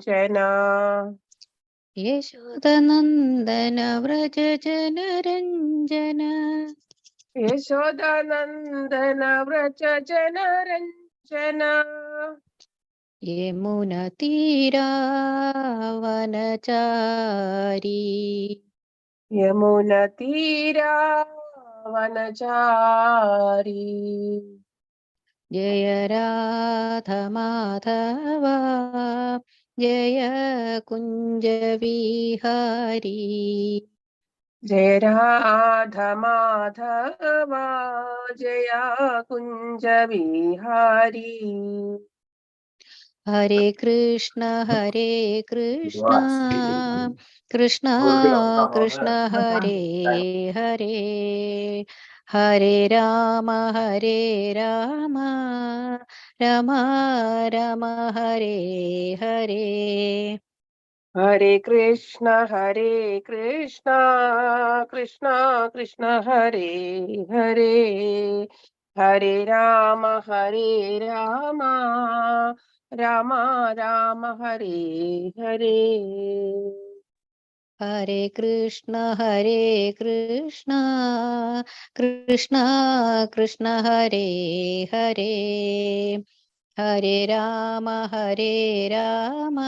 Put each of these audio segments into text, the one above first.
जना यशोदनन्दन व्रज जनरञ्जन यशोदानन्दन व्रज जनरञ्जन यमुनतीरावनचारी यमुनतीरा वनचारी जय राधमाधवा जय कुञ्जविहारी जय राधा माधवा जया कुञ्ज विहारी हरे कृष्ण कृष्ण कृष्ण हरे हरे हरे राम राम राम हरे हरे हरे कृष्ण कृष्ण कृष्ण हरे हरे हरे राम राम राम हरे हरे हरे कृष्ण कृष्ण कृष्ण हरे हरे हरे राम राम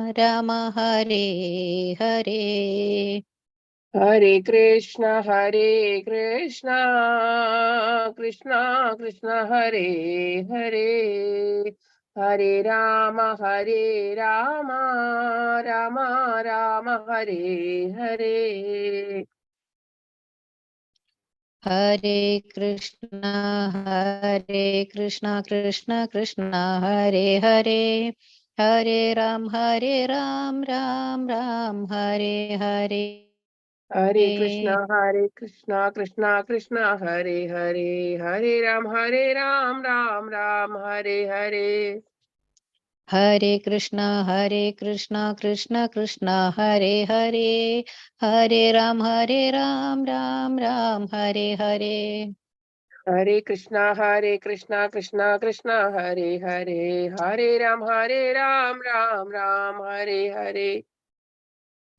राम हरे हरे हरे कृष्ण कृष्ण कृष्ण हरे हरे हरे राम राम राम हरे हरे हरे कृष्ण कृष्ण कृष्ण हरे हरे हरे राम राम राम हरे हरे हरे कृष्ण कृष्ण हरे हरे हरे राम राम हरे हरे हरे कृष्ण कृष्ण कृष्ण हरे हरे हरे राम राम हरे हरे हरे कृष्ण कृष्ण कृष्ण हरे हरे हरे राम राम हरे हरे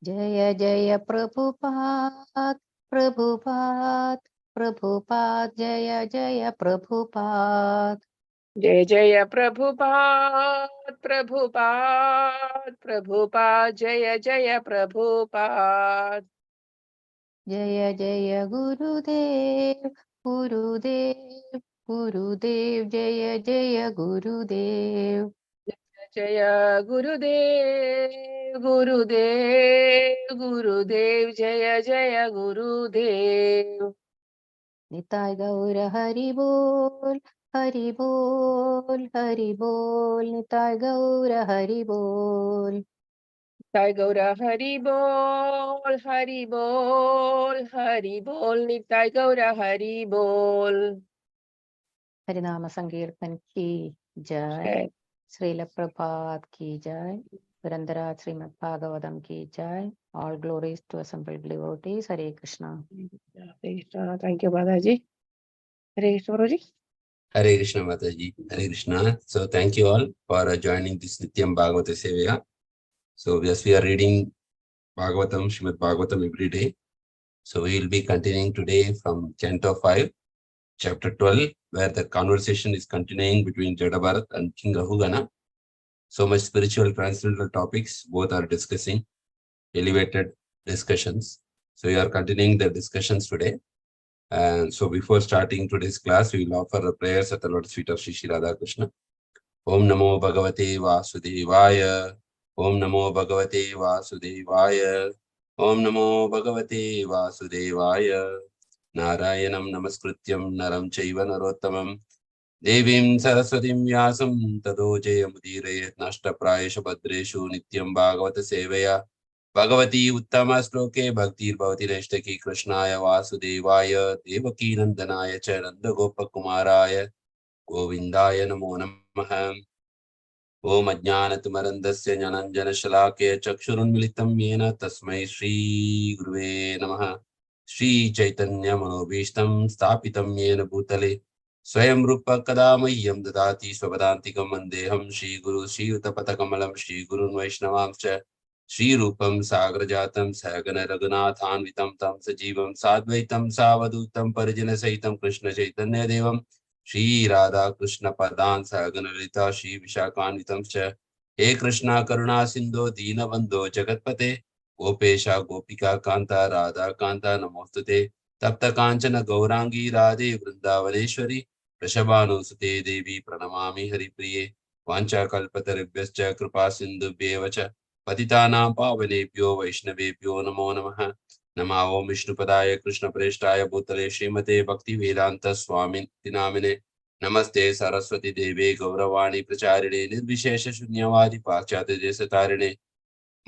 जय जय प्रभुपाद प्रभुपाद प्रभुपाद जय जय प्रभुपाद जय जय प्रभुपाद प्रभुपाद प्रभुपाद जय जय प्रभुपाद जय जय गुरुदेव गुरुदेव गुरुदेव जय जय गुरुदेव जय गुरुदेव गुरुदेव गुरुदेव जय जय गुरुदेव निताय गौर हरि बोल हरि बोल हरि बोल निताय गौर हरि बोल निताय गौर हरि बोल हरि बोल हरि बोल निताय गौर हरि बोल हरिनाम संकीर्तन की जय श्रील प्रभात की जय पुरंदरा श्रीमद् भागवतम की जय all glories to assembled devotees Hare Krishna thank you माताजी हरे कृष्ण गुरुजी Hare Krishna Mataji, Hare Krishna. So thank you all for joining this Nityam Bhagavata Sevaya. So yes, we are reading Bhagavatam, Srimad Bhagavatam every day. So we will be continuing today from Canto 5, Chapter 12, where the conversation is continuing between Jadabharat and King Rahugana. So much spiritual transcendental topics, both are discussing elevated discussions. So we are continuing the discussions today. And so before starting today's class, we will offer the prayers at the Lord's feet of Shri Shri Radha Krishna. Om Namo Bhagavate Vasudevaya. Om Namo Bhagavate Vasudevaya. Om Namo Bhagavate Vasudevaya. Narayanam Namaskrityam Naram Chaiva Narottamam. Devim Saraswatim Vyasam Tado Jayamudire Nashta Prayesha Bhadreshu Nityam Bhagavata Sevaya. Bhagavati Uttama Sloke Bhaktir Bhavati Reshtaki Krishnaya Vasudevaya Devaki Nandanaya Charanda Gopakumaraya Govindaya Namo Namaha. Om Ajnanatimarandasya Jnananjanashalakeya Chakshurunmilitam Yena Tasmai Shri Guruve Namaha. Shri Chaitanya Manobhishtam Stapitam Yena Bhutale स्वयं रूप कदा मह्यं ददाति स्वपदान्तिकं वन्देऽहं श्रीगुरु श्रीयुतपथकमलं श्रीगुरुन् वैष्णवांश्च श्रीरूपं साग्रजातं सहगण रघुनाथान्वितं तं सजीवं साद्वैतं सावधूतं परिजनसहितं कृष्णचैतन्यदेवं श्रीराधा कृष्णपदान् सहगण ललिता श्रीविशाखान्वितं च हे कृष्णा करुणा सिन्धो दीनबन्धो जगत्पते गोपेशा गोपिका कान्ता राधा कान्ता नमोस्तुते तप्त कांचन गौरांगी राधे वृंदावनेश्वरी वृषभानुसुते देवी प्रणमामि हरिप्रिये वाञ्छाकल्पतरुभ्यश्च कृपा सिन्धुभ्येव च पतितानां पावनेभ्यो वैष्णवेभ्यो नमो नमः। नमः ओं विष्णुपदाय कृष्णप्रेष्ठाय भूतले श्रीमते भक्तिवेदांत स्वामिनिति नामिने नमस्ते सरस्वती देवे गौरवाणी प्रचारिणे निर्विशेष शून्यवादी पाश्चात्य देशतारिणे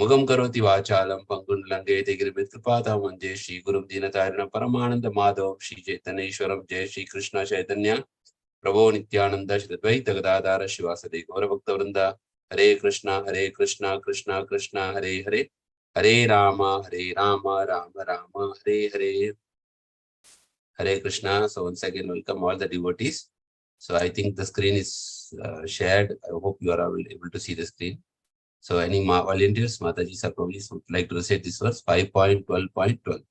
मुगं करोति वाचालं पंकुण्डलंघयते गिरिमित्कृपातां वन्दे श्रीगुरुं दीनतारिणं परमानंद माधवं श्री चैतन्येश्वरं। जय श्री कृष्ण चैतन्य प्रभो नित्यानंद श्री द्वैत गदाधर शिवासदि गौरभक्तवृंद। हरे कृष्णा कृष्णा कृष्णा हरे हरे, हरे राम राम राम हरे हरे, हरे Krishna. So once again welcome all the devotees. So I think the screen is shared. I hope you are able to see the screen. So any volunteers, Mataji Sarpabis would like to recite this verse 5.12.12.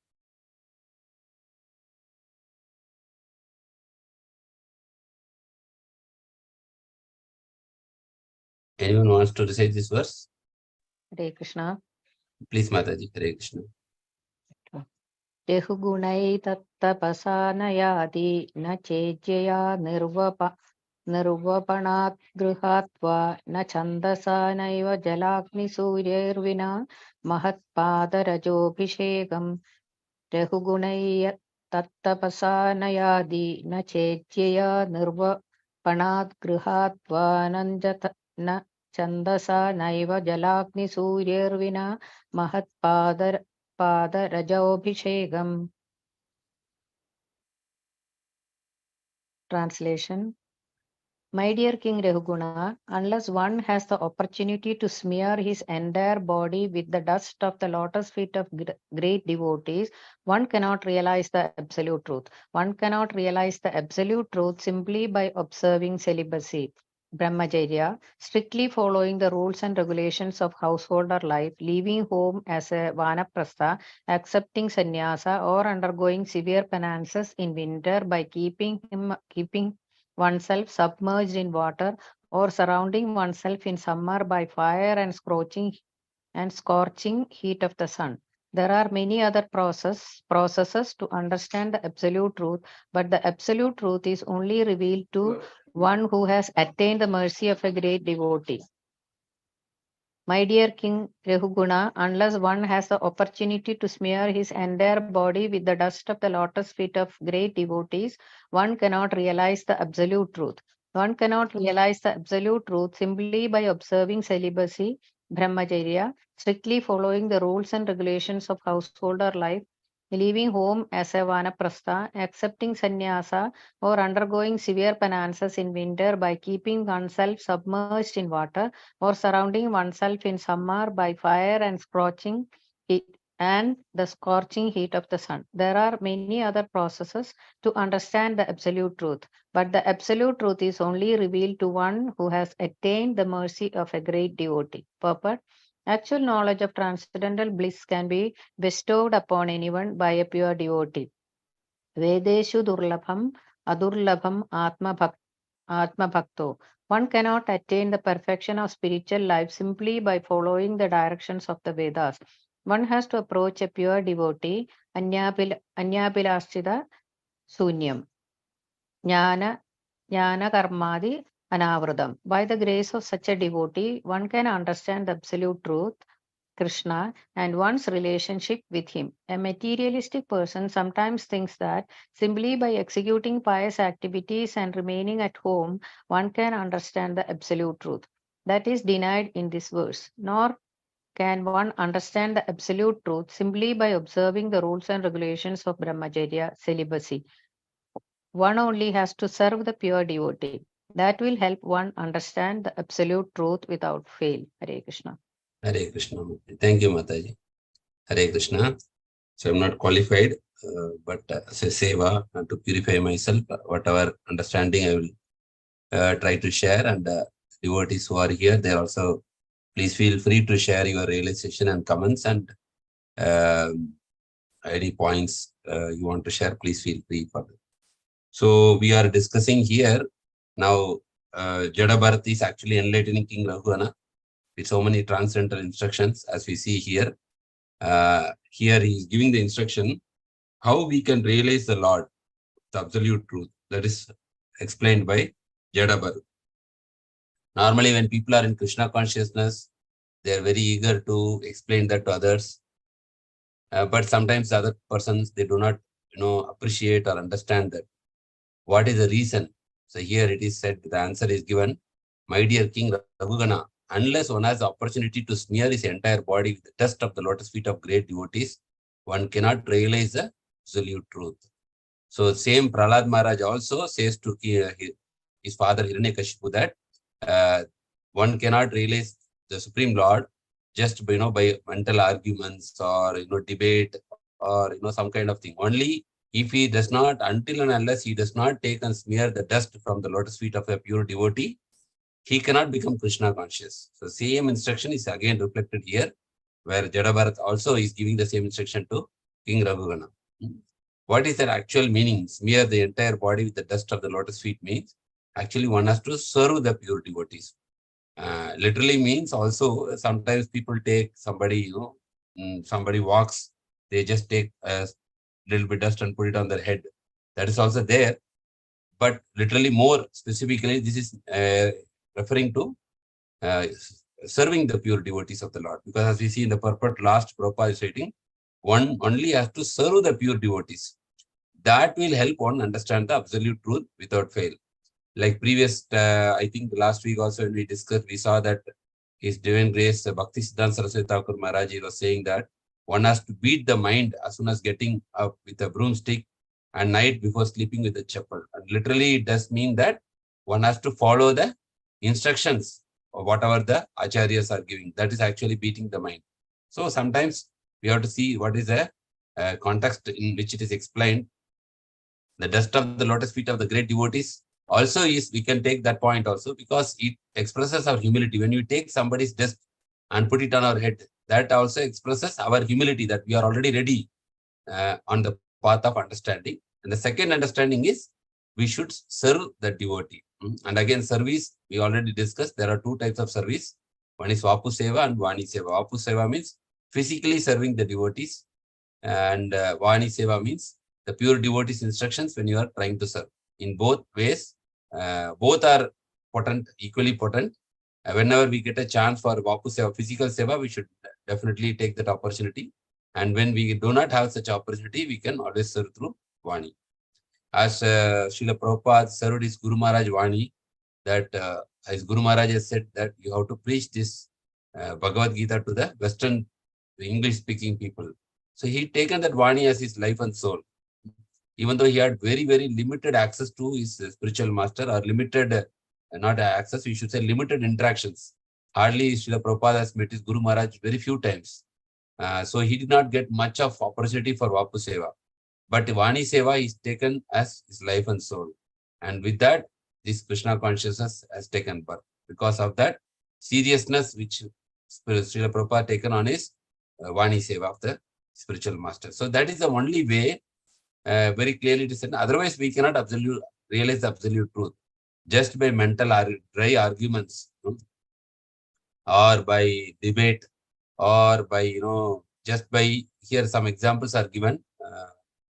Anyone wants to recite this verse? Hare Krishna. Please, Mataji. Hare Krishna. Tehugунai tattapasa nayati na chejya nirvapanat gruhatva na chandasa naiva jalagni suryervina mahatpadarajobhishekam. Tehugунai tattapasa nayati na chejya nirvapanat gruhatva na chandasa naiva jalagni suryervina mahatpadarajobhishekam. Translation. My dear King Rahuguna, unless one has the opportunity to smear his entire body with the dust of the lotus feet of great devotees, one cannot realize the absolute truth. One cannot realize the absolute truth simply by observing celibacy, Brahmacharya, strictly following the rules and regulations of householder life, leaving home as a vanaprastha, accepting sannyasa, or undergoing severe penances in winter by keeping oneself submerged in water, or surrounding oneself in summer by fire and scorching heat of the sun. There are many other processes to understand the absolute truth, but the absolute truth is only revealed to one who has attained the mercy of a great devotee. My dear King Rahuguna, unless one has the opportunity to smear his entire body with the dust of the lotus feet of great devotees, one cannot realize the absolute truth. One cannot realize the absolute truth simply by observing celibacy, Brahmacharya, strictly following the rules and regulations of householder life, leaving home as a vanaprastha, accepting sannyasa, or undergoing severe penances in winter by keeping oneself submerged in water, or surrounding oneself in summer by fire and the scorching heat of the sun. There are many other processes to understand the absolute truth, but the absolute truth is only revealed to one who has attained the mercy of a great devotee. Purport. Actual knowledge of transcendental bliss can be bestowed upon anyone by a pure devotee. Vedeshu durlabham adurlabham atma bhakto. One cannot attain the perfection of spiritual life simply by following the directions of the Vedas. One has to approach a pure devotee, anyapilashchita sunyam, jnana karmadi anavradam. By the grace of such a devotee, one can understand the absolute truth, Krishna, and one's relationship with him. A materialistic person sometimes thinks that simply by executing pious activities and remaining at home, one can understand the absolute truth. That is denied in this verse. Nor can one understand the absolute truth simply by observing the rules and regulations of Brahmacharya, celibacy. One only has to serve the pure devotee. That will help one understand the absolute truth without fail. Hare Krishna. Hare Krishna. Thank you, Mataji. Hare Krishna. So I'm not qualified. say seva and to purify myself. Whatever understanding I will try to share, and devotees who are here, they also please feel free to share your realization and comments, and any points you want to share, please feel free for that. So we are discussing here now. Jada Bharat is actually enlightening King Raghuvana with so many transcendental instructions, as we see here. Here he is giving the instruction how we can realize the Lord, the absolute truth. That is explained by Jada Bharat. Normally, when people are in Krishna consciousness, they are very eager to explain that to others. But sometimes the other persons, they do not, appreciate or understand that. What is the reason? So here it is said, the answer is given, my dear King Raghugana, unless one has the opportunity to smear his entire body with the dust of the lotus feet of great devotees, one cannot realize the absolute truth. So same Prahlad Maharaj also says to his father Hiranyakashipu that one cannot realize the Supreme Lord just by, by mental arguments or debate or some kind of thing. Only if he does not, until and unless he does not take and smear the dust from the lotus feet of a pure devotee, he cannot become Krishna conscious. So same instruction is again reflected here, where Jada Bharat also is giving the same instruction to King Raghugana. What is their actual meaning? Smear the entire body with the dust of the lotus feet means actually one has to serve the pure devotees. Literally means also sometimes people take somebody, somebody walks, they just take a little bit dust and put it on their head. That is also there. But literally more specifically, this is referring to serving the pure devotees of the Lord. Because as we see in the purport, last Prabhupada is writing, one only has to serve the pure devotees. That will help one understand the absolute truth without fail. Like previous, I think last week also when we discussed, we saw that His Divine Grace, Bhakti Siddhanta Saraswati Thakur Maharaj was saying that one has to beat the mind as soon as getting up with a broomstick and night before sleeping with a chappal. And literally it does mean that one has to follow the instructions or whatever the acharyas are giving. That is actually beating the mind. So sometimes we have to see what is the context in which it is explained. The dust of the lotus feet of the great devotees also is, we can take that point also, because it expresses our humility. When we take somebody's dust and put it on our head, that also expresses our humility, that we are already ready on the path of understanding. And the second understanding is we should serve the devotee. And again, service, we already discussed, there are two types of service. One is Vapu Seva and Vani Seva. Vapu Seva means physically serving the devotees, and Vani Seva means the pure devotee's instructions when you are trying to serve. In both ways, both are potent, equally potent. Whenever we get a chance for Vapu Seva, physical Seva, we should definitely take that opportunity. And when we do not have such opportunity, we can always serve through Vani. As Srila Prabhupada served his Guru Maharaj Vani, that his Guru Maharaj has said that you have to preach this Bhagavad Gita to the Western English-speaking people. So he taken that Vani as his life and soul. Even though he had very, very limited access to his spiritual master, or limited, not access, we should say limited interactions. Hardly Srila Prabhupada has met his Guru Maharaj very few times. So he did not get much of opportunity for Vapu Seva. But Vani Seva is taken as his life and soul. And with that, this Krishna consciousness has taken birth. Because of that seriousness which Srila Prabhupada taken on his Vani Seva of the spiritual master. So that is the only way, very clearly it is said. Otherwise, we cannot realize the absolute truth. Just by mental dry arguments, or by debate, or by, just by, here some examples are given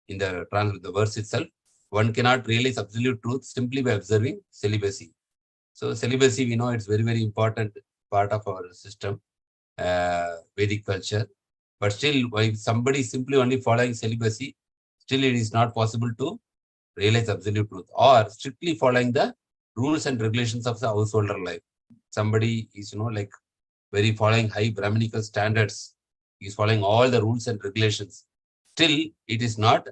in the verse itself. One cannot realize absolute truth simply by observing celibacy. So celibacy, we know it's very, very important part of our system, Vedic culture. But still, if somebody is simply only following celibacy, still it is not possible to realize absolute truth. Or strictly following the rules and regulations of the householder life. Somebody is, like very following high Brahminical standards. He is following all the rules and regulations. Still, it is not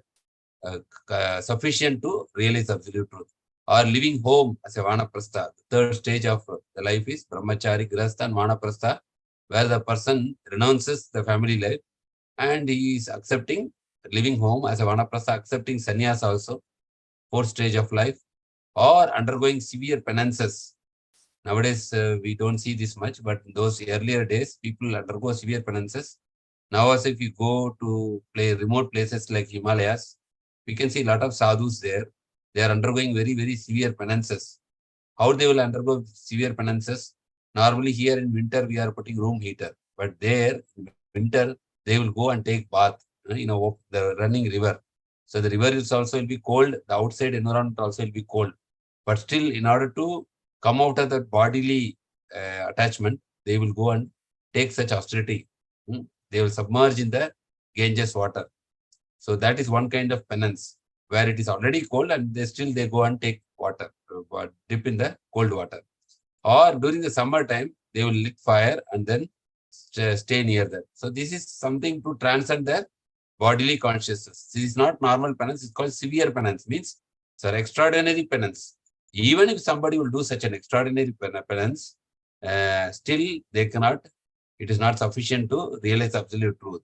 sufficient to realize absolute truth. Or living home as a Vanaprastha. The third stage of the life is Brahmachari, Grihastha and Vanaprastha, where the person renounces the family life and he is accepting living home as a vanaprastha, accepting sannyas also, fourth stage of life, or undergoing severe penances. Nowadays, we don't see this much, but in those earlier days, people undergo severe penances. Now, as if you go to remote places like Himalayas, we can see a lot of sadhus there. They are undergoing very, very severe penances. How they will undergo severe penances? Normally, here in winter, we are putting room heater, but there, in winter, they will go and take bath, the running river. So the river is also will be cold. The outside environment also will be cold. But still, in order to come out of that bodily attachment, they will go and take such austerity. They will submerge in the Ganges water. So that is one kind of penance where it is already cold and they go and take water, dip in the cold water. Or during the summer time, they will lit fire and then stay near that. So this is something to transcend the bodily consciousness. This is not normal penance. It's called severe penance. Means it's an extraordinary penance. Even if somebody will do such an extraordinary penance, still they cannot, it is not sufficient to realize absolute truth.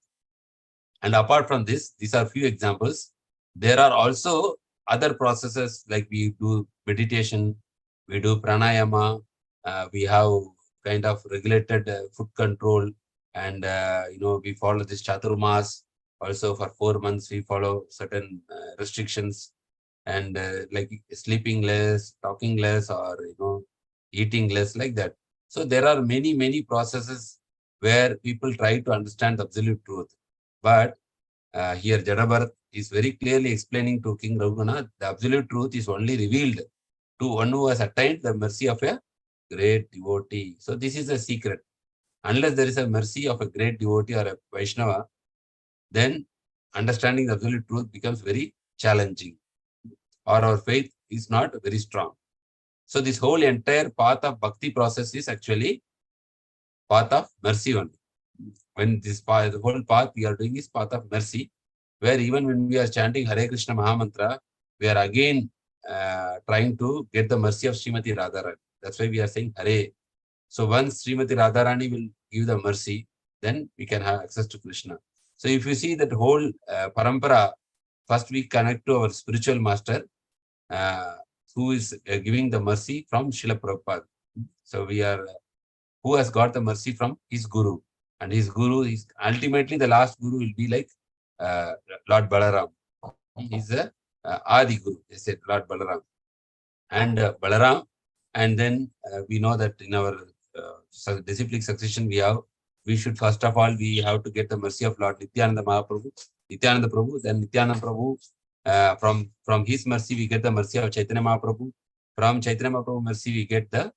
And apart from this, these are few examples. There are also other processes like we do meditation, we do pranayama, we have kind of regulated food control, and we follow this chaturmas. Also for 4 months we follow certain restrictions, and like sleeping less, talking less, or eating less, like that. So there are many processes where people try to understand the absolute truth. But here Jadabharat is very clearly explaining to King Raghunath, the absolute truth is only revealed to one who has attained the mercy of a great devotee. So this is a secret. Unless there is a mercy of a great devotee or a Vaishnava, then understanding the absolute truth becomes very challenging, or our faith is not very strong. So this whole entire path of bhakti process is actually path of mercy only. When this path, the whole path we are doing is path of mercy, where even when we are chanting Hare Krishna Mahamantra, we are again trying to get the mercy of Srimati Radharani. That's why we are saying Hare. So once Srimati Radharani will give the mercy, then we can have access to Krishna. So if you see that whole parampara, first we connect to our spiritual master, who is giving the mercy from Srila Prabhupada. So we are, who has got the mercy from his guru. And his guru is ultimately the last guru will be like Lord Balaram. He is a Adi Guru, they said, Lord Balaram. And Balaram, and then we know that in our disciplic succession we should first of all, we have to get the mercy of Lord Nityananda Mahaprabhu, Nityananda Prabhu, then Nityananda Prabhu, from his mercy we get the mercy of Chaitanya Mahaprabhu, from Chaitanya Mahaprabhu mercy we get the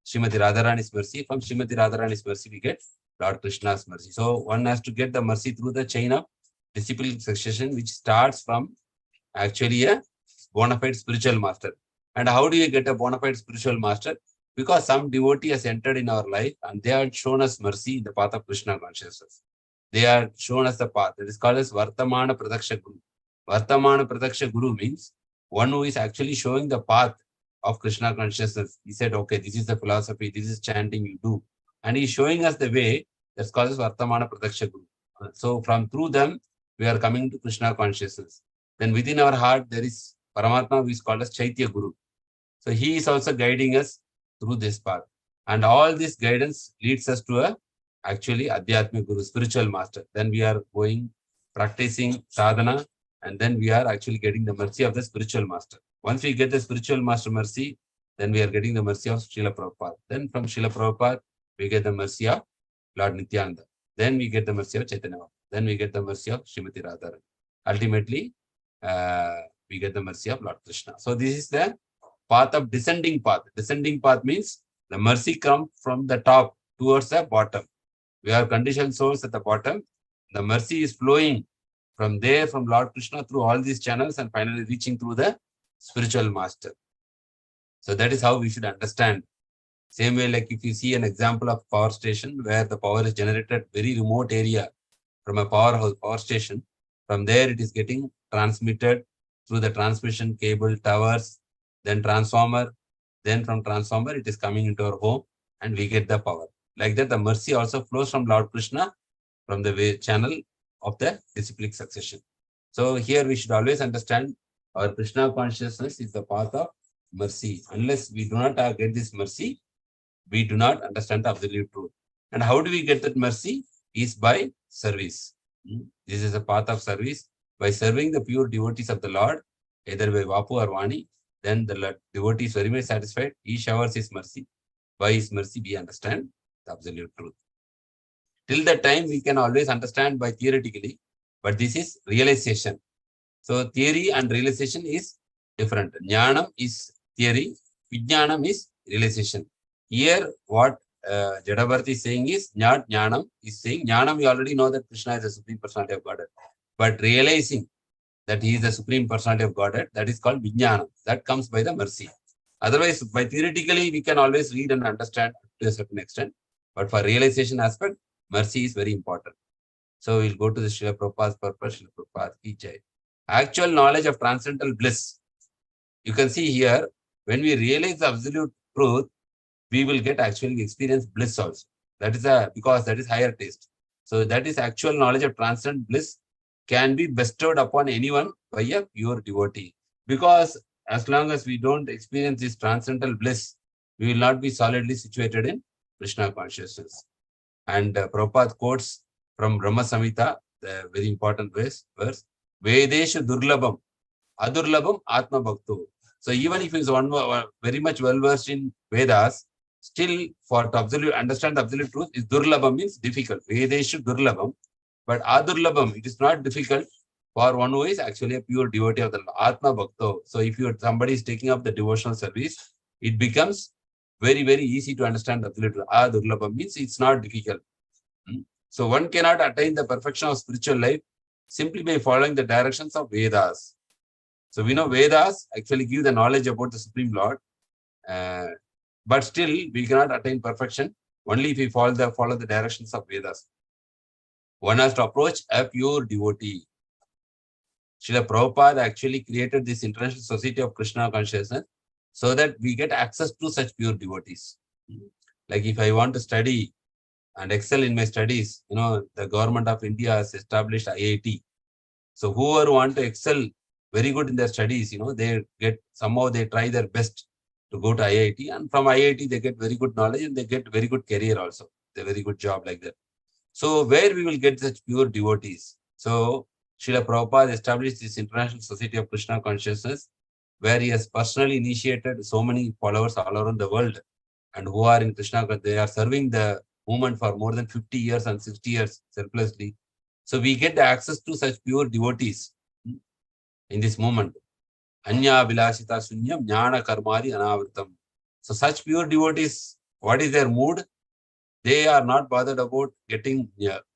Srimati Radharani's mercy, from Srimati Radharani's mercy we get Lord Krishna's mercy. So one has to get the mercy through the chain of disciplic succession, which starts from actually a bona fide spiritual master. And how do you get a bona fide spiritual master? Because some devotee has entered in our life and they have shown us mercy in the path of Krishna consciousness. They have shown us the path. That is called as Vartamana Pradaksha Guru. Vartamana Pradaksha Guru means one who is actually showing the path of Krishna consciousness. He said, okay, this is the philosophy, this is chanting you do. And he's showing us the way. That's called as Vartamana Pradaksha Guru. So from through them, we are coming to Krishna consciousness. Then within our heart, there is Paramatma, who is called as Chaitya Guru. So he is also guiding us through this path. And all this guidance leads us to a actually Adhyatmic Guru, spiritual master. Then we are going, practicing sadhana, and then we are actually getting the mercy of the spiritual master. Once we get the spiritual master mercy, then we are getting the mercy of Srila Prabhupada. Then from Srila Prabhupada, we get the mercy of Lord Nityananda. Then we get the mercy of Chaitanya. Then we get the mercy of Srimati Radharani. Ultimately, we get the mercy of Lord Krishna. So this is the path of descending path. Descending path means the mercy comes from the top towards the bottom. We have conditioned souls at the bottom. The mercy is flowing from there, from Lord Krishna through all these channels and finally reaching through the spiritual master. So that is how we should understand. Same way, like if you see an example of power station where the power is generated very remote area from a power station, from there it is getting transmitted through the transmission cable, towers, then transformer, then from transformer it is coming into our home and we get the power. Like that, the mercy also flows from Lord Krishna from the channel of the disciplic succession. So here we should always understand our Krishna consciousness is the path of mercy. Unless we do not get this mercy, we do not understand the absolute truth. And how do we get that mercy? Is by service. This is a path of service. By serving the pure devotees of the Lord, either by Vapu or Vani, then the devotee is very much satisfied. He showers his mercy. By his mercy, we understand the absolute truth. Till that time, we can always understand by theoretically, but this is realization. So theory and realization is different. Jnanam is theory, Vijnanam is realization. Here, what Jadabarthi is saying is not Jnanam, is saying Jnanam, we already know that Krishna is the Supreme Personality of Godhead. But realizing that he is the Supreme Personality of Godhead, that is called Vijnanam. That comes by the mercy. Otherwise, by theoretically, we can always read and understand to a certain extent. But for realization aspect, mercy is very important. So we'll go to the Srila Prabhupada's purpose, Srila Prabhupada ki jai. Actual knowledge of transcendental bliss. You can see here, when we realize the absolute truth, we will get actually experience bliss also. That is because that is higher taste. So that is actual knowledge of transcendental bliss can be bestowed upon anyone by a pure devotee. Because as long as we don't experience this transcendental bliss, we will not be solidly situated in Krishna consciousness. And Prabhupada quotes from Brahma Samhita, the very important verse, Vedeshu Durlabham, Adurlabham Atma Bhakto. So even if he is very much well versed in Vedas, still for to understand the absolute truth is Durlabham, means difficult. Vedeshu Durlabham, but Adurlabham, it is not difficult for one who is actually a pure devotee of the Atma Bhakto. So if somebody is taking up the devotional service, it becomes very, very easy to understand the absolute truth. Adurlabham means it's not difficult. So one cannot attain the perfection of spiritual life simply by following the directions of Vedas. So we know Vedas actually give the knowledge about the Supreme Lord, but still we cannot attain perfection only if we follow the directions of Vedas. One has to approach a pure devotee. Srila Prabhupada actually created this International Society of Krishna Consciousness so that we get access to such pure devotees. Like if I want to study and excel in my studies, the government of India has established IIT. So whoever want to excel very good in their studies, they try their best to go to IIT, and from IIT they get very good knowledge and they get very good career also. They're very good job like that. So where we will get such pure devotees? So Srila Prabhupada established this International Society of Krishna Consciousness, where he has personally initiated so many followers all around the world, and who are in Krishna, they are serving the movement for more than 50 years and 60 years selflessly. So we get the access to such pure devotees in this movement. Anya Vilashita Sunyam Jnana Karmari Anavritam. So such pure devotees, what is their mood? They are not bothered about getting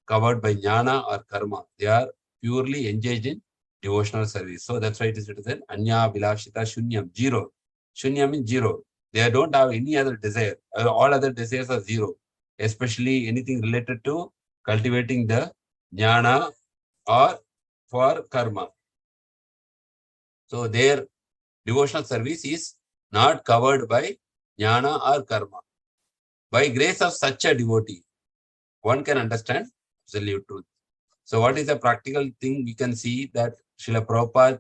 covered by jnana or karma. They are purely engaged in devotional service. So that's why it is written Anya Vilashita Shunyam, zero. Shunyam means zero. They don't have any other desire. All other desires are zero, especially anything related to cultivating the jnana or for karma. So their devotional service is not covered by jnana or karma. By grace of such a devotee, one can understand absolute truth. So what is the practical thing? We can see that Srila Prabhupada,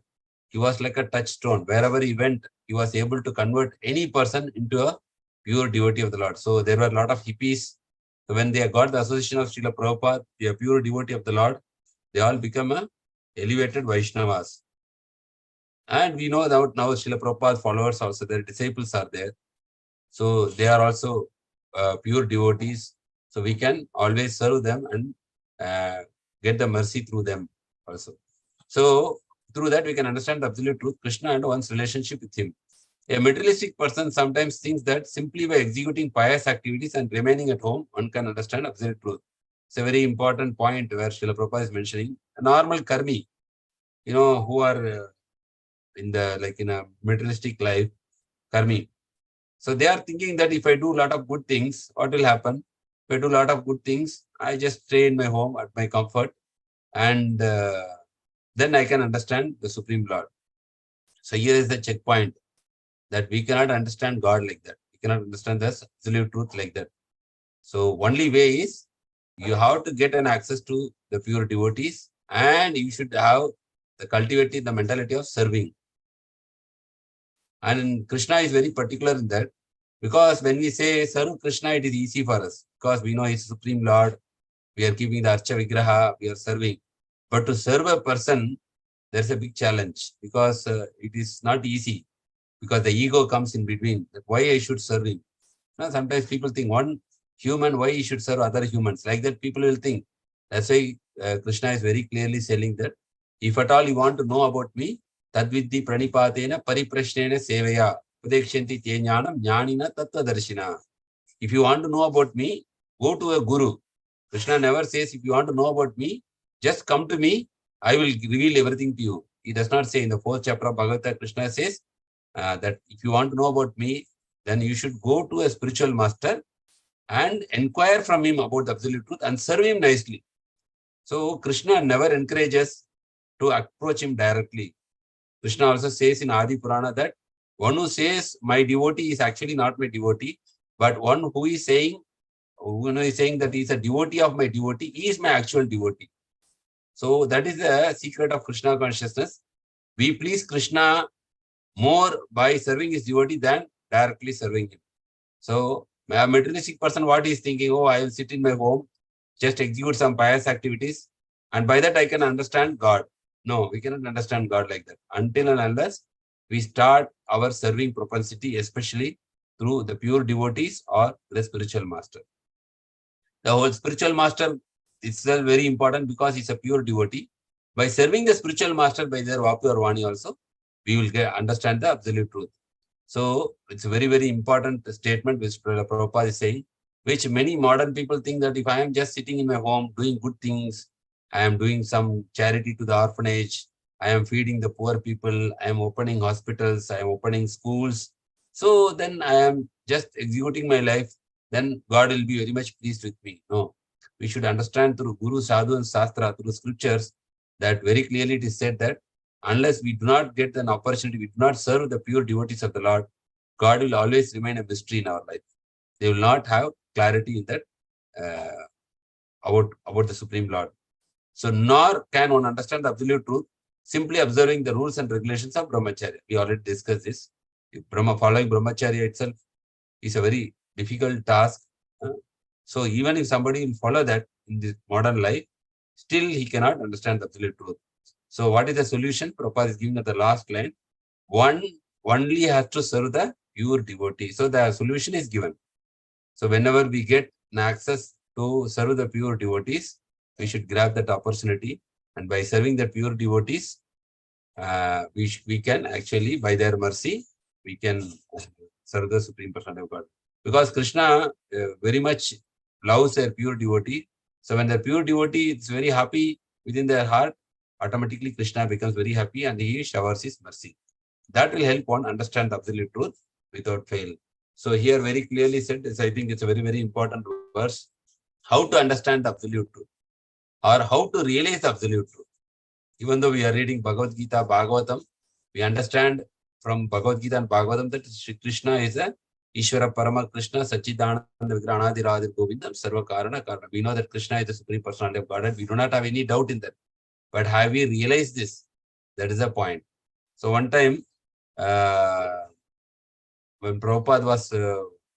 he was like a touchstone. Wherever he went, he was able to convert any person into a pure devotee of the Lord. So there were a lot of hippies. So when they got the association of Srila Prabhupada, they are pure devotee of the Lord, they all become a elevated Vaishnavas. And we know that now Srila Prabhupada followers also, their disciples are there. So they are also pure devotees. So we can always serve them and get the mercy through them also. So through that we can understand the absolute truth, Krishna and one's relationship with him. A materialistic person sometimes thinks that simply by executing pious activities and remaining at home, one can understand absolute truth. It's a very important point where Srila Prabhupada is mentioning a normal karmi, who are in a materialistic life, karmi. So they are thinking that if I do a lot of good things, what will happen? If I do a lot of good things, I just stay in my home at my comfort, and then I can understand the Supreme Lord. So here is the checkpoint that we cannot understand God like that. We cannot understand the absolute truth like that. So only way is you have to get an access to the pure devotees, and you should have the cultivating the mentality of serving. And Krishna is very particular in that, because when we say serve Krishna, it is easy for us because we know He is Supreme Lord. We are keeping the Archa Vigraha, we are serving. But to serve a person, there's a big challenge because it is not easy, because the ego comes in between. Why I should serve him? Now, sometimes people think one human, why he should serve other humans? Like that, people will think. That's why Krishna is very clearly telling that if at all you want to know about me, tadvidhi pranipatena pariprashnena sevaya udekshanti te jnanam jnanina tattvadarshina. If you want to know about me, go to a guru. Krishna never says, if you want to know about me, just come to me, I will reveal everything to you. He does not say in the 4th chapter of Bhagavata, Krishna says that if you want to know about me, then you should go to a spiritual master and inquire from him about the absolute truth and serve him nicely. So Krishna never encourages to approach him directly. Krishna also says in Adi Purana that one who says my devotee is actually not my devotee, but one who is saying that he is a devotee of my devotee, he is my actual devotee. So that is the secret of Krishna consciousness. We please Krishna more by serving his devotee than directly serving him. So a materialistic person, what he is thinking, oh, I will sit in my home, just execute some pious activities, and by that I can understand God. No, we cannot understand God like that until and unless we start our serving propensity, especially through the pure devotees or the spiritual master. The whole spiritual master is very important because he's a pure devotee. By serving the spiritual master by their Vapu or Vani also, we will understand the absolute truth. So it's a very, very important statement which Prabhupada is saying, which many modern people think that if I am just sitting in my home doing good things, I am doing some charity to the orphanage, I am feeding the poor people, I am opening hospitals, I am opening schools. So then I am just executing my life, then God will be very much pleased with me. No, we should understand through Guru, Sadhu and Shastra, through scriptures, that very clearly it is said that unless we do not get an opportunity, we do not serve the pure devotees of the Lord, God will always remain a mystery in our life. They will not have clarity in that about the Supreme Lord. So nor can one understand the absolute truth simply observing the rules and regulations of Brahmacharya. We already discussed this. Following Brahmacharya itself is a very difficult task. So even if somebody will follow that in this modern life, still he cannot understand the absolute truth. So what is the solution? Prabhupada is giving at the last line. One only has to serve the pure devotee. So the solution is given. So whenever we get an access to serve the pure devotees, we should grab that opportunity. And by serving the pure devotees, we can actually, by their mercy, we can serve the Supreme Personality of God. Because Krishna very much loves their pure devotee. So when the pure devotee is very happy within their heart, automatically Krishna becomes very happy and he showers his mercy. That will help one understand the absolute truth without fail. So here very clearly said, I think it's a very, very important verse, how to understand the absolute truth or how to realize the absolute truth. Even though we are reading Bhagavad Gita, Bhagavatam, we understand from Bhagavad Gita and Bhagavatam that Shri Krishna is a Ishvara Parama Krishna, Sachidananda Vigranadi Radha Govindam, Sarva Karana Karana. We know that Krishna is the Supreme Personality of Godhead. We do not have any doubt in that. But have we realized this? That is the point. So one time, when Prabhupada was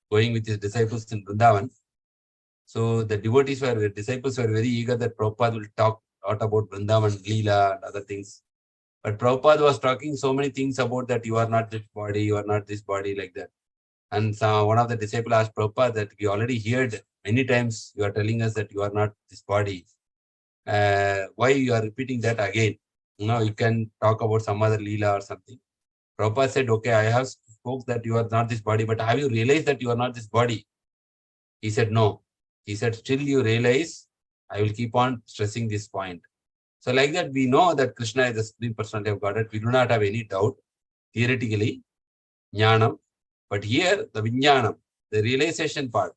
going with his disciples in Vrindavan, so the disciples were very eager that Prabhupada will talk about Vrindavan, Leela and other things. But Prabhupada was talking so many things about that you are not this body, you are not this body, like that. And so one of the disciples asked Prabhupada that we already heard many times you are telling us that you are not this body. Why you are repeating that again? You can talk about some other Leela or something. Prabhupada said, okay, I have spoke that you are not this body, but have you realized that you are not this body? He said, no. He said, still you realize, I will keep on stressing this point. So like that, we know that Krishna is the Supreme Personality of Godhead. We do not have any doubt, theoretically, jnanam. But here, the vijnanam, the realization part.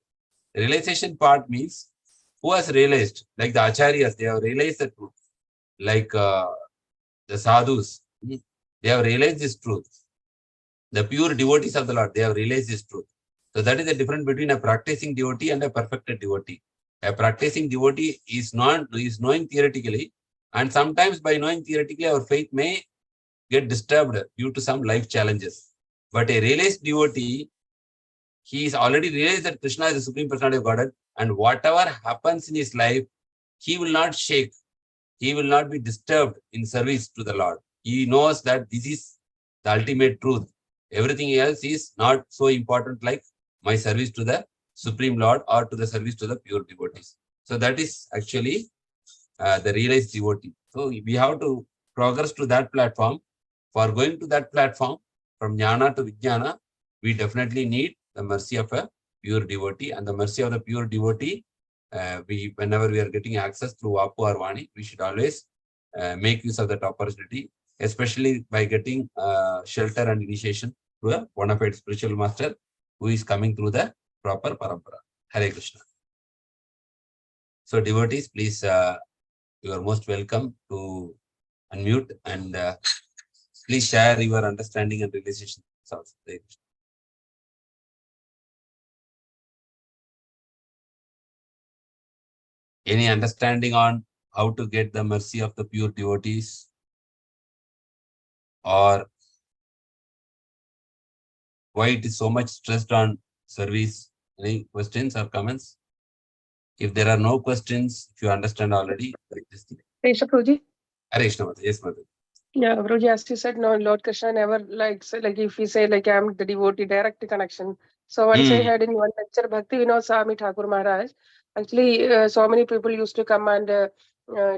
The realization part means who has realized, like the acharyas, they have realized the truth. Like the sadhus, they have realized this truth. The pure devotees of the Lord, they have realized this truth. So that is the difference between a practicing devotee and a perfected devotee. A practicing devotee is knowing theoretically, And sometimes by knowing theoretically, our faith may get disturbed due to some life challenges. But a realized devotee, he is already realized that Krishna is the Supreme Personality of Godhead, and whatever happens in his life, he will not shake. He will not be disturbed in service to the Lord. He knows that this is the ultimate truth. Everything else is not so important like my service to the Supreme Lord or to the service to the pure devotees. So that is actually the realized devotee. So we have to progress to that platform. For going to that platform, from jnana to vijnana, we definitely need the mercy of a pure devotee, and the mercy of the pure devotee, whenever we are getting access through Vapu or Vani, we should always make use of that opportunity, especially by getting shelter and initiation to a bona fide spiritual master who is coming through the proper parampara. Hare Krishna. So devotees, please, you are most welcome to unmute and please share your understanding and realizations also. Any understanding on how to get the mercy of the pure devotees, or why it is so much stressed on service? Any questions or comments? If there are no questions, if you understand already, like this thing. Yes, Prabhuji. Hare Krishna, Mata. Yes, Mata. Yeah, Prabhuji, as you said, no, Lord Krishna never likes, like if we say like I'm the devotee, direct connection. So once I had in one lecture, Bhakti Vinod Swami Thakur Maharaj, actually so many people used to come and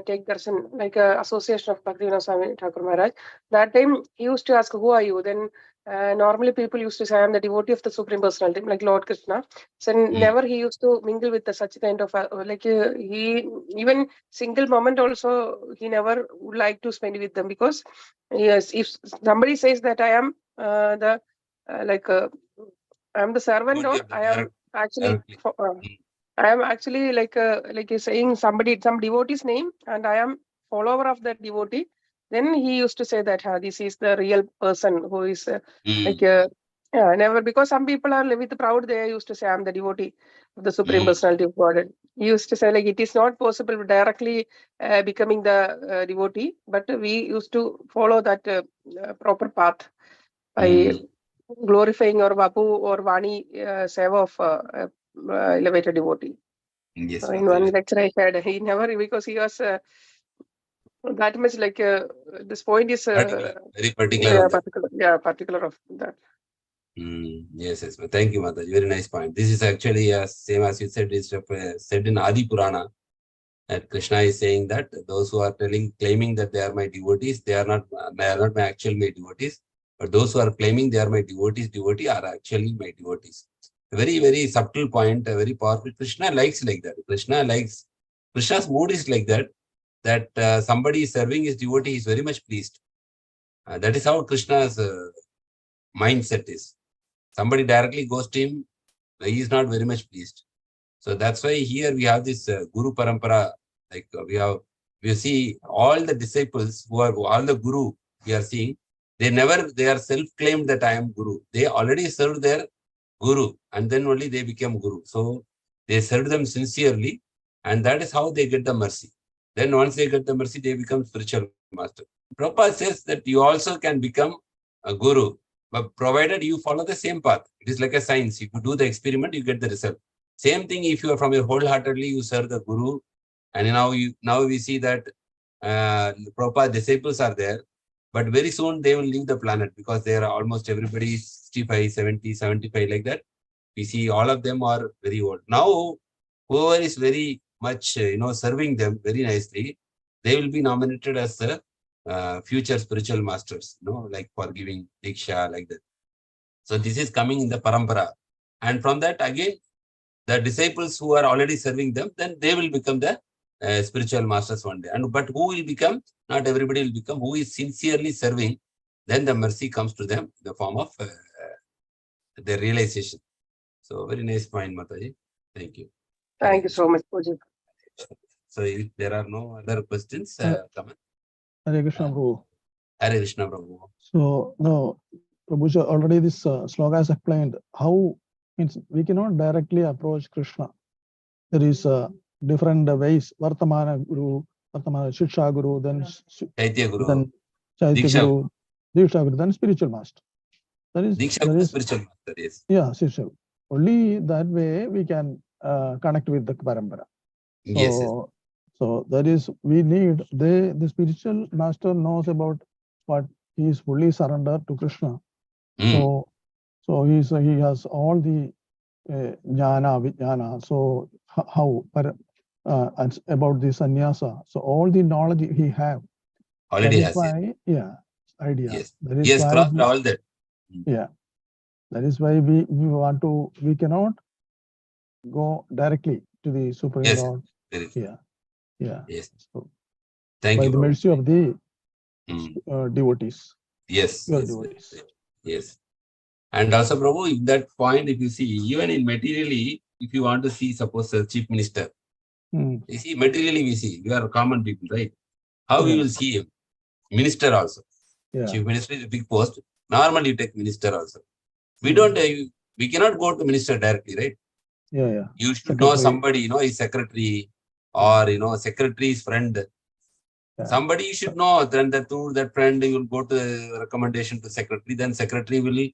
take darshan, like association of Bhakti Vinod Swami Thakur Maharaj. That time he used to ask, who are you? Then normally people used to say, I'm the devotee of the Supreme Personality, like Lord Krishna. So never he used to mingle with the such kind of, he, even single moment also, he never would like to spend with them, because yes, if somebody says that I am I'm the servant, or I am actually I am actually like you're saying somebody, some devotee's name, and I am follower of that devotee, then he used to say that this is the real person who is never, because some people are with proud, they used to say I'm the devotee of the Supreme Personality of Godhead. He used to say like it is not possible directly becoming the devotee, but we used to follow that proper path by glorifying or Vapu or Vani seva of elevated devotee. Yes, So in one lecture I had, he never, because he was that much like this point is very particular. Particular of that. Yes, yes. Thank you, Mata. Very nice point. This is actually same as you said. It's said in Adi Purana that Krishna is saying that those who are claiming that they are my devotees, they are not my actual my devotees. But those who are claiming they are my devotees are actually my devotees. A very, very subtle point, a very powerful. Krishna likes like that. Krishna's mood is like that, that somebody is serving his devotee is very much pleased. That is how Krishna's mindset is. Somebody directly goes to him, he is not very much pleased. So that's why here we have this Guru Parampara, like we see all the disciples who are all the Guru we are seeing, they are self-claimed that I am Guru. They already served their Guru and then only they became Guru. So they served them sincerely and that is how they get the mercy. Then once they get the mercy, they become spiritual master. Prabhupada says that you also can become a Guru, but provided you follow the same path. It is like a science. If you do the experiment, you get the result. Same thing if you are from your wholeheartedly, you serve the Guru. And now we see that Prabhupada disciples are there, but very soon they will leave the planet because they are almost everybody 65, 70, 75 like that. We see all of them are very old. Now, whoever is very much, serving them very nicely, they will be nominated as the future spiritual masters, like for giving Diksha like that. So this is coming in the parampara. And from that again, the disciples who are already serving them, then they will become the spiritual masters one day. But who will become? Not everybody will become. Who is sincerely serving, then the mercy comes to them in the form of their realization. So very nice point, Mataji. Thank you. Thank you so much, Puji. So if there are no other questions, come on. Hare Krishna, Prabhu. Hare Krishna, Prabhu. So, no, Prabhuji, already this sloka has explained how means we cannot directly approach Krishna. There is different ways, Vartamana Guru, Shiksha Guru, then Chaitya Guru, then Chaitya Diksha Guru, Diksha Guru, then spiritual master. Diksha Guru, spiritual master, yes. Yeah, Shiksha. Only that way we can connect with the Parampara. So, Yes, yes. So that is, we need, the spiritual master knows about what he is fully surrendered to Krishna. Mm. So he has all the jnana, vijnana. So how about the sannyasa? So all the knowledge he have. Already That is has it. why, yeah, idea. Yes. That is He has why crossed all that. yeah. That is why we cannot go directly to the Supreme Yes. Lord. Very true. Yeah. Yeah. Yes. So, Thank by you, the Prabhu. mercy of the Mm. devotees. Yes. Pure Yes. devotees. Yes. And also, Prabhu, in that point, if you see, even in materially, if you want to see, suppose a chief minister, you see, materially we see, we are common people, right? How we Yeah. will see him? Minister also. Yeah. Chief minister is a big post. Normally, you take minister also. We don't, we cannot go to minister directly, right? Yeah, yeah. You should Secretary. know somebody, his secretary or, secretary's friend. Yeah. Somebody you should know. Then through that friend, you will go to recommendation to secretary. Then secretary will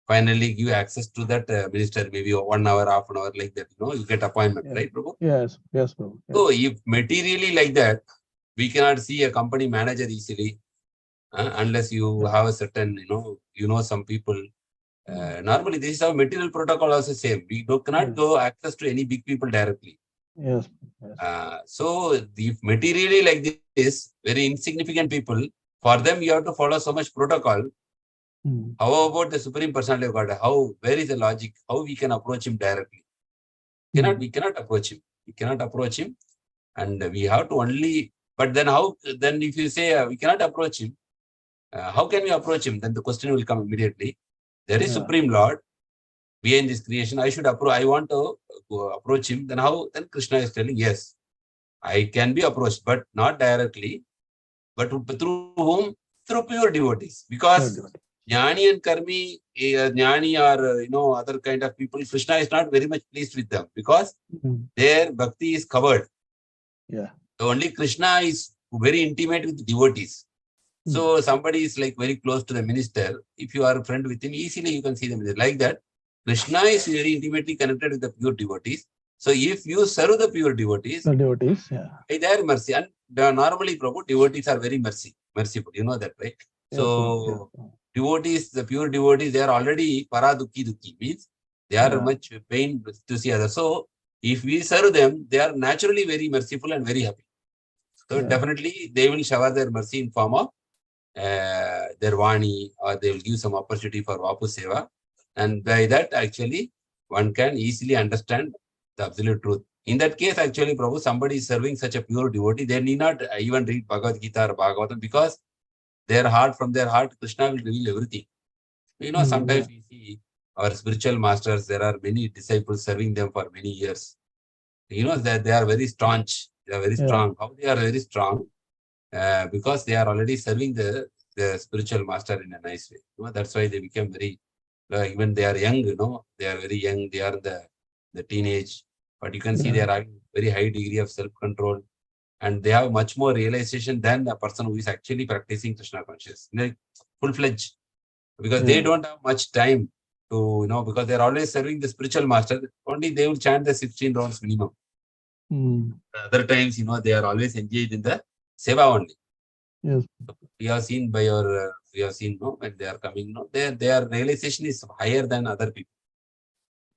finally give access to that minister, maybe 1 hour, half an hour, like that. You get appointment, Yeah. right, Prabhu? Yes, yes, Prabhu. Yes. So if materially like that, we cannot see a company manager easily unless you have a certain, some people. Normally, this is our material protocol also same. We cannot go access to any big people directly. Yes. Yes. So if materially like this, very insignificant people, for them you have to follow so much protocol. How about the Supreme Personality of God? Where is the logic? How we can approach him directly? We cannot approach him. We cannot approach him, and we have to only. But then how? Then if you say we cannot approach him, how can we approach him? Then the question will come immediately. There is Supreme Lord behind this creation. I should approach. I want to approach him. Then how? Then Krishna is telling, yes, I can be approached, but not directly. But through whom? Through pure devotees. Because Jnani and Karmi, Jnani or other kind of people, Krishna is not very much pleased with them because their bhakti is covered. Yeah. So only Krishna is very intimate with devotees. So somebody is like very close to the minister. If you are a friend with him, easily you can see them like that. Krishna is very intimately connected with the pure devotees. So if you serve the pure devotees, by their mercy, and normally, Prabhu, devotees are very merciful. You know that, right? So devotees, the pure devotees, they are already paradukki, means they are much pain to see others. So if we serve them, they are naturally very merciful and very happy. So definitely they will shower their mercy in form of their vani, or they will give some opportunity for Vapu Seva. And by that, actually, one can easily understand the absolute truth. In that case, actually, Prabhu, somebody is serving such a pure devotee, they need not even read Bhagavad Gita or Bhagavatam because from their heart, Krishna will reveal everything. Sometimes we see our spiritual masters, there are many disciples serving them for many years. That they are very staunch. They are very strong. How they are very strong? Because they are already serving the spiritual master in a nice way. That's why they become very, even they are young, they are very young, they are the teenage, but you can see they are having very high degree of self-control and they have much more realization than a person who is actually practicing Krishna consciousness, full-fledged, because they don't have much time to, because they're always serving the spiritual master. Only they will chant the 16 rounds minimum. Other times, they are always engaged in the seva only. Yes. We have seen when they are coming, their realization is higher than other people.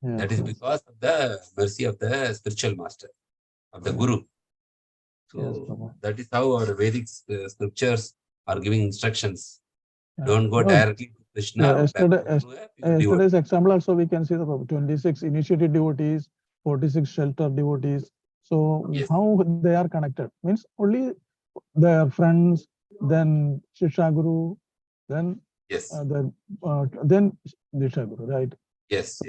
That is because of the mercy of the spiritual master, of the Guru. So that is how our Vedic scriptures are giving instructions. Don't go directly to Krishna. Yesterday's example also we can see the 26 initiated devotees, 46 shelter devotees. So how they are connected means only their friends, then Shiksha Guru, then then Diksha Guru, right? Yes.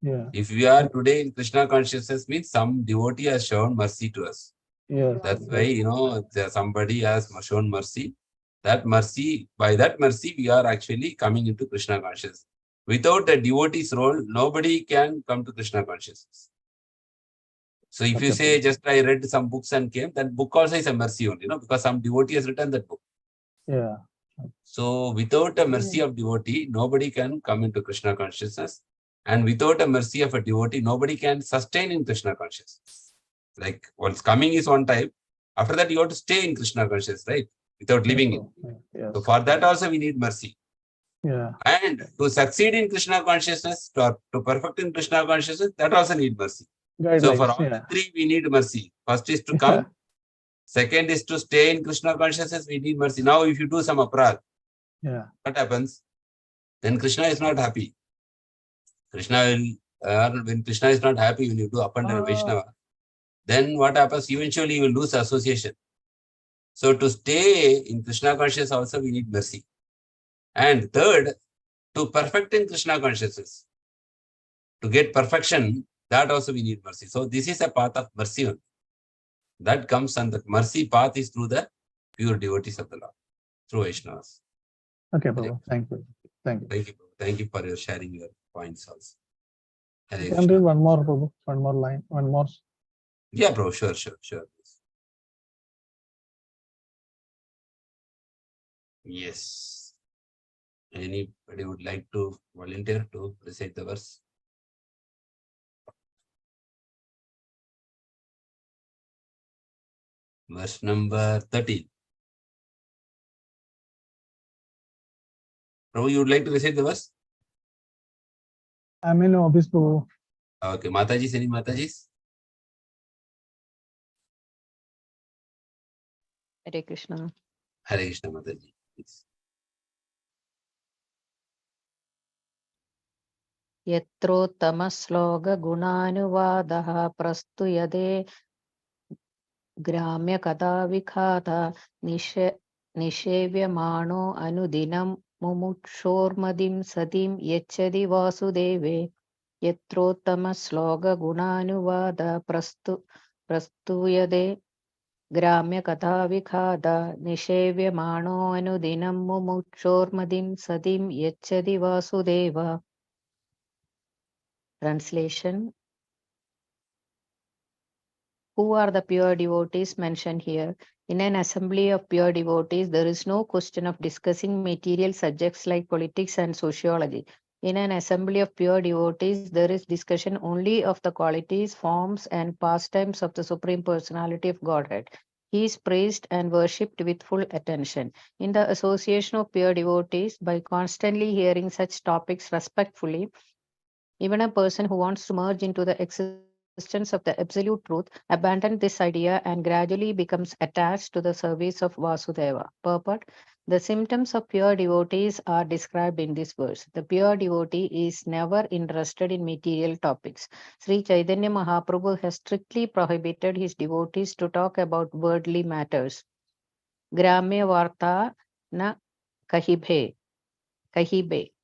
Yeah. If we are today in Krishna consciousness, means some devotee has shown mercy to us. Yes. That's why somebody has shown mercy. That mercy, by that mercy, we are actually coming into Krishna consciousness. Without a devotee's role, nobody can come to Krishna consciousness. So if you say just I read some books and came, that book also is a mercy only, because some devotee has written that book. Yeah. So without a mercy of devotee, nobody can come into Krishna consciousness. And without a mercy of a devotee, nobody can sustain in Krishna consciousness. Like once coming is one type, after that you have to stay in Krishna consciousness, right? Without leaving it. Yes. So for that also we need mercy. Yeah. And to succeed in Krishna consciousness, to perfect in Krishna consciousness, that also need mercy. Guidelines, So for all the three, we need mercy. First is to come. Second is to stay in Krishna consciousness, we need mercy. Now if you do some aparadh, what happens? Then Krishna is not happy. Krishna will, when Krishna is not happy when you do Apanda and Vaishnava, then what happens? Eventually you will lose association. So to stay in Krishna consciousness also we need mercy. And third, to perfect in Krishna consciousness, to get perfection, that also we need mercy. So this is a path of mercy only. That comes, and the mercy path is through the pure devotees of the Lord, through Vaishnavas. Okay, Prabhu. Thank you. Thank you. Thank you. Thank you for your sharing your points also. You can read one more, Prabhu. One more line. One more. Yeah, bro. Sure. Yes. Anybody would like to volunteer to recite the verse? Verse number 13. Prabhu, you would like to recite the verse? I'm in office, Prabhu. Okay. Matajis, any Matajis? Hare Krishna. Hare Krishna, Mataji. Please. यत्रोत्तमश्लोकगुणानुवादः प्रस्तुयते ग्राम्यकथाविखाता निषेव्यमाणो अनुदिनं मुमुक्षोर्मदिं सतिं यच्छति वासुदेवे यत्रोत्तमश्लोकगुणानुवाद प्रस्तूयते ग्राम्यकथाविखाता निषेव्यमाणो अनुदिनं मुमुक्षोर्मदिं सतिं यच्छति Vasudev. Translation. Who are the pure devotees mentioned here? In an assembly of pure devotees, there is no question of discussing material subjects like politics and sociology. In an assembly of pure devotees, there is discussion only of the qualities, forms, and pastimes of the Supreme Personality of Godhead. He is praised and worshipped with full attention. In the association of pure devotees, by constantly hearing such topics respectfully, even a person who wants to merge into the existence of the absolute truth abandons this idea and gradually becomes attached to the service of Vasudeva. Purport. The symptoms of pure devotees are described in this verse. The pure devotee is never interested in material topics. Sri Chaitanya Mahaprabhu has strictly prohibited his devotees to talk about worldly matters. Gramya Varta na Kahibe.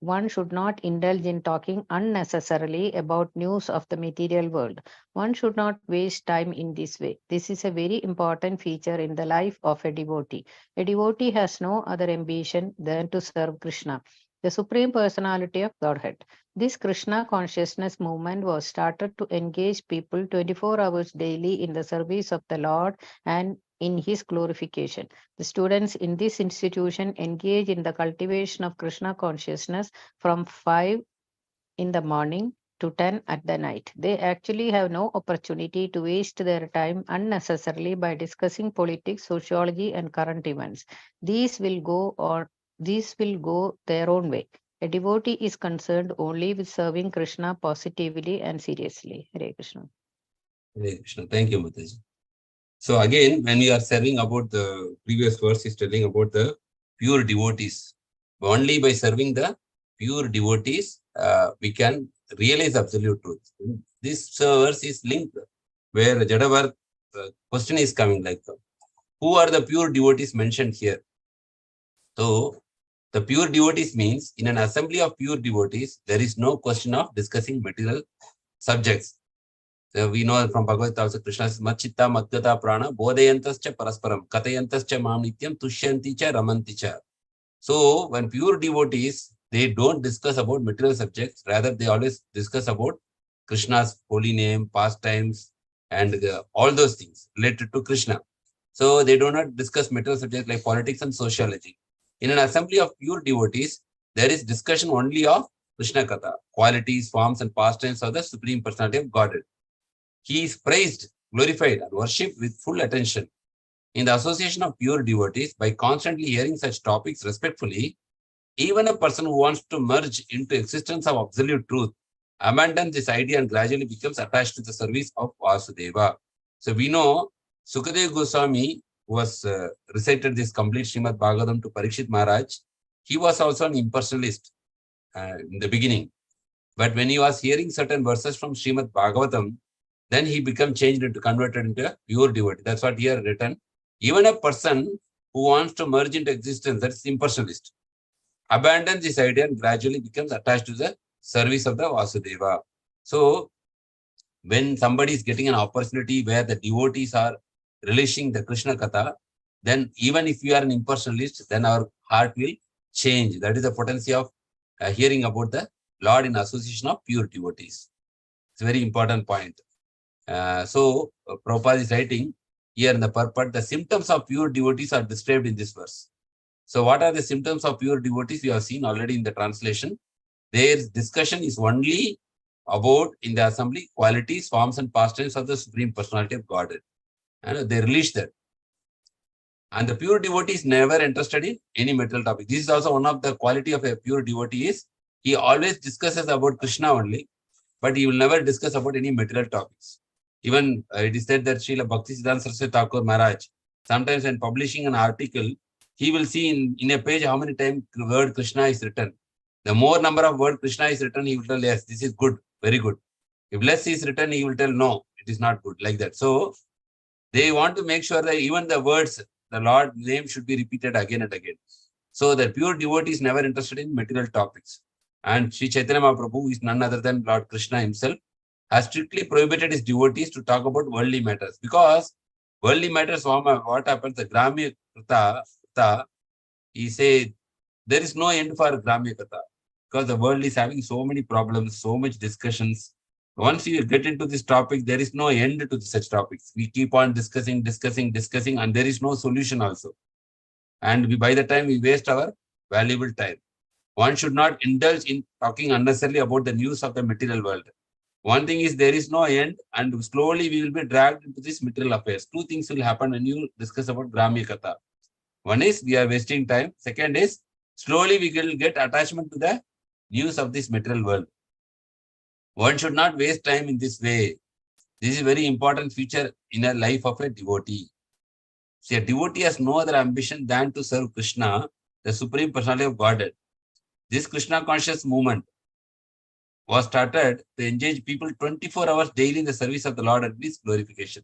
One should not indulge in talking unnecessarily about news of the material world. One should not waste time in this way. This is a very important feature in the life of a devotee. A devotee has no other ambition than to serve Krishna, the Supreme Personality of Godhead. This Krishna consciousness movement was started to engage people 24 hours daily in the service of the Lord and in his glorification. The students in this institution engage in the cultivation of Krishna consciousness from 5 in the morning to 10 at the night. They actually have no opportunity to waste their time unnecessarily by discussing politics, sociology, and current events. These will go their own way. A devotee is concerned only with serving Krishna positively and seriously. Hare Krishna. Hare Krishna. Thank you, Mataji. So again, when we are serving about the previous verse is telling about the pure devotees. Only by serving the pure devotees, we can realize absolute truth. This verse is linked where Jadavar question is coming like, who are the pure devotees mentioned here? So the pure devotees means in an assembly of pure devotees, there is no question of discussing material subjects. So we know from Bhagavatam also Krishna says, Machitta Madhyata Prana, Bodhayantascha Parasparam, Katayantascha Mamnityam, Tushyanticha Ramanticha. So when pure devotees, they don't discuss about material subjects, rather they always discuss about Krishna's holy name, pastimes, and all those things related to Krishna. So they do not discuss material subjects like politics and sociology. In an assembly of pure devotees, there is discussion only of Krishna Katha, qualities, forms, and pastimes of the Supreme Personality of Godhead. He is praised, glorified, and worshipped with full attention. In the association of pure devotees, by constantly hearing such topics respectfully, even a person who wants to merge into existence of absolute truth abandons this idea and gradually becomes attached to the service of Vasudeva. So we know Sukadeva Goswami, who was recited this complete Srimad Bhagavatam to Parikshit Maharaj, he was also an impersonalist in the beginning. But when he was hearing certain verses from Srimad Bhagavatam, then he became changed into, converted into a pure devotee. That's what here written. Even a person who wants to merge into existence, that's impersonalist, abandons this idea and gradually becomes attached to the service of the Vasudeva. So when somebody is getting an opportunity where the devotees are relishing the Krishna Katha, then even if we are an impersonalist, then our heart will change. That is the potency of hearing about the Lord in association of pure devotees. It's a very important point. Prabhupada is writing here in the purport, the symptoms of pure devotees are described in this verse. So what are the symptoms of pure devotees? We have seen already in the translation. Their discussion is only about, in the assembly, qualities, forms, and pastimes of the Supreme Personality of Godhead. And they release that. And the pure devotee is never interested in any material topic. This is also one of the quality of a pure devotee is he always discusses about Krishna only, but he will never discuss about any material topics. Even it is said that Srila Bhaktisiddhanta Saraswati Thakur Maharaj, sometimes when publishing an article, he will see in a page how many times the word Krishna is written. The more number of word Krishna is written, he will tell, yes, this is good, very good. If less is written, he will tell, no, it is not good, like that. So they want to make sure that even the words, the Lord's name should be repeated again and again. So the pure devotee is never interested in material topics. And Sri Chaitanya Mahaprabhu, who is none other than Lord Krishna himself, has strictly prohibited his devotees to talk about worldly matters. Because worldly matters, what happens, the Gramya Katha, he said, there is no end for Gramya Katha. Because the world is having so many problems, so much discussions. Once you get into this topic, there is no end to such topics. We keep on discussing, and there is no solution also. And by the time we waste our valuable time. One should not indulge in talking unnecessarily about the news of the material world. One thing is there is no end, and slowly we will be dragged into this material affairs. Two things will happen when you discuss about Gramya Katha. One is we are wasting time. Second is slowly we will get attachment to the news of this material world. One should not waste time in this way. This is a very important feature in a life of a devotee. See, a devotee has no other ambition than to serve Krishna, the Supreme Personality of Godhead. This Krishna conscious movement was started to engage people 24 hours daily in the service of the Lord and His glorification.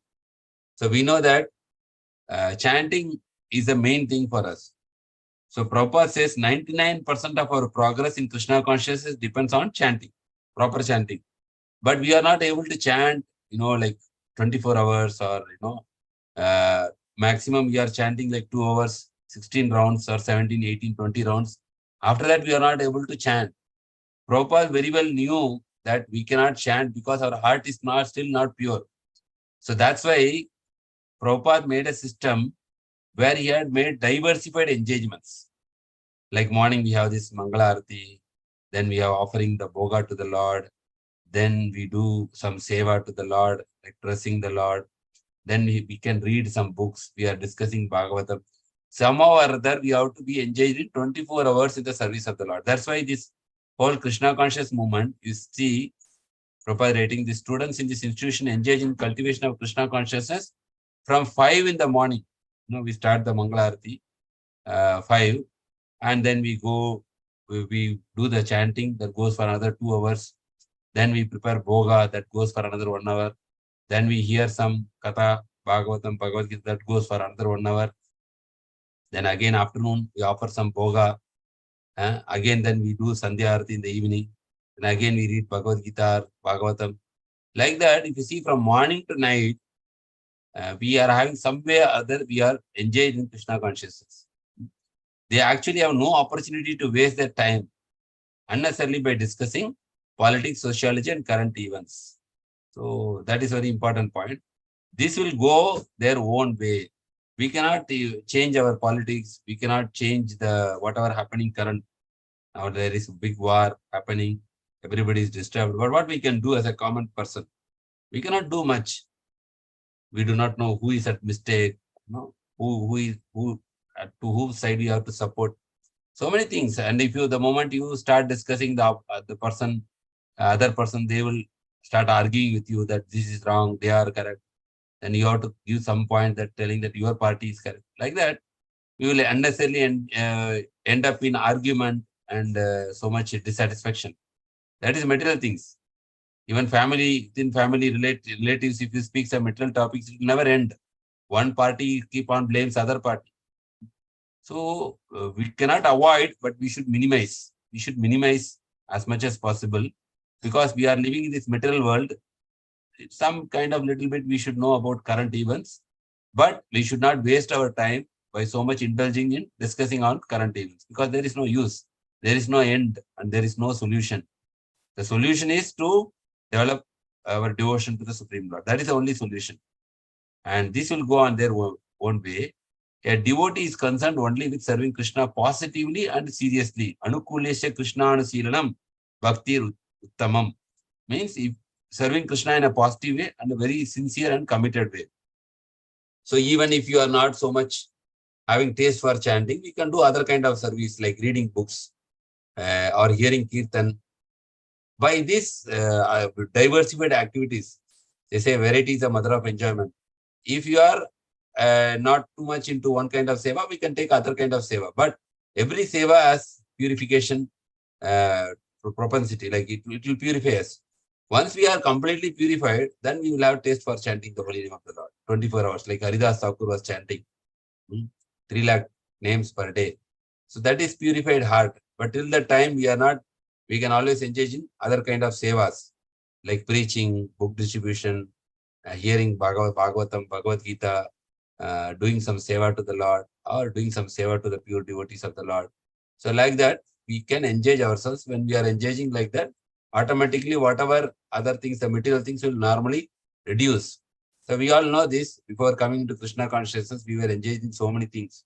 So we know that chanting is the main thing for us. So Prabhupada says 99% of our progress in Krishna consciousness depends on chanting, proper chanting. But we are not able to chant, like 24 hours or, maximum we are chanting like 2 hours, 16 rounds or 17, 18, 20 rounds. After that, we are not able to chant. Prabhupada very well knew that we cannot chant because our heart is still not pure. So that's why Prabhupada made a system where he had made diversified engagements. Like morning, we have this Mangala Arati, then we have offering the Bhoga to the Lord, then we do some Seva to the Lord, like dressing the Lord, then we can read some books, we are discussing Bhagavatam. Somehow or other, we have to be engaged in 24 hours in the service of the Lord. That's why this whole Krishna conscious movement, you see, Prabhupada writing, the students in this institution engage in cultivation of Krishna consciousness from 5 in the morning. We start the Mangala Arati, 5, and then we go, we do the chanting that goes for another 2 hours. Then we prepare Bhoga that goes for another 1 hour. Then we hear some Katha, Bhagavatam, Bhagavad Gita that goes for another 1 hour. Then again afternoon, we offer some Bhoga. Again, then we do Sandhya Arati in the evening. And again, we read Bhagavad Gita, Bhagavatam. Like that, if you see from morning to night, we are having some way or other, we are engaged in Krishna consciousness. They actually have no opportunity to waste their time unnecessarily by discussing politics, sociology, and current events. So that is a very important point. This will go their own way. We cannot change our politics. We cannot change the whatever happening current. Now there is a big war happening. Everybody is disturbed. But what we can do as a common person? We cannot do much. We do not know who is at mistake, who to whose side you have to support. So many things. And if you, the moment you start discussing the person, other person, they will start arguing with you that this is wrong, they are correct. Then you have to give some point that telling that your party is correct. Like that, we will unnecessarily end up in argument and so much dissatisfaction. That is material things. Even family, within family relatives, if you speak some material topics, it will never end. One party keep on blames other party. So we cannot avoid, but we should minimize. We should minimize as much as possible, because we are living in this material world. Some kind of little bit we should know about current events, but we should not waste our time by so much indulging in discussing on current events, because there is no use, there is no end, and there is no solution. The solution is to develop our devotion to the Supreme Lord. That is the only solution. And this will go on their own way. A devotee is concerned only with serving Krishna positively and seriously. Anukulesya Krishna anusilanam bhakti uttamam. Means if serving Krishna in a positive way and a very sincere and committed way. So even if you are not so much having taste for chanting, we can do other kind of service like reading books or hearing kirtan. By this diversified activities, they say variety is the mother of enjoyment. If you are not too much into one kind of seva, we can take other kind of seva. But every seva has purification propensity, like it will purify us. Once we are completely purified, then we will have taste for chanting the holy name of the Lord. 24 hours, like Haridas Thakur was chanting 3 lakh names per day. So that is purified heart. But till the time we are not, we can always engage in other kind of sevas, like preaching, book distribution, hearing Bhagavatam, Bhagavad Gita, doing some seva to the Lord, or doing some seva to the pure devotees of the Lord. So like that, we can engage ourselves. When we are engaging like that, automatically whatever other things, the material things will normally reduce. So we all know this. Before coming to Krishna consciousness, we were engaged in so many things.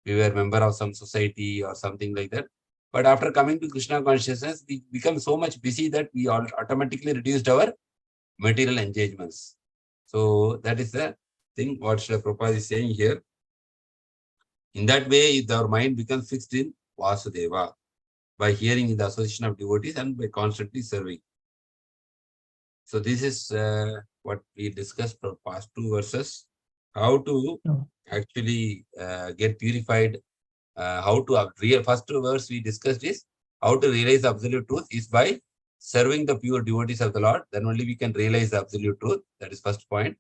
We were a member of some society or something like that. But after coming to Krishna consciousness, we become so much busy that we all automatically reduced our material engagements. So that is the thing what Srila Prabhupada is saying here. In that way, our mind becomes fixed in Vasudeva by hearing in the association of devotees and by constantly serving. So this is what we discussed for past 2 verses. How to actually get purified. How to first 2 verse we discussed is how to realize the absolute truth is by serving the pure devotees of the Lord. Then only we can realize the absolute truth. That is first point.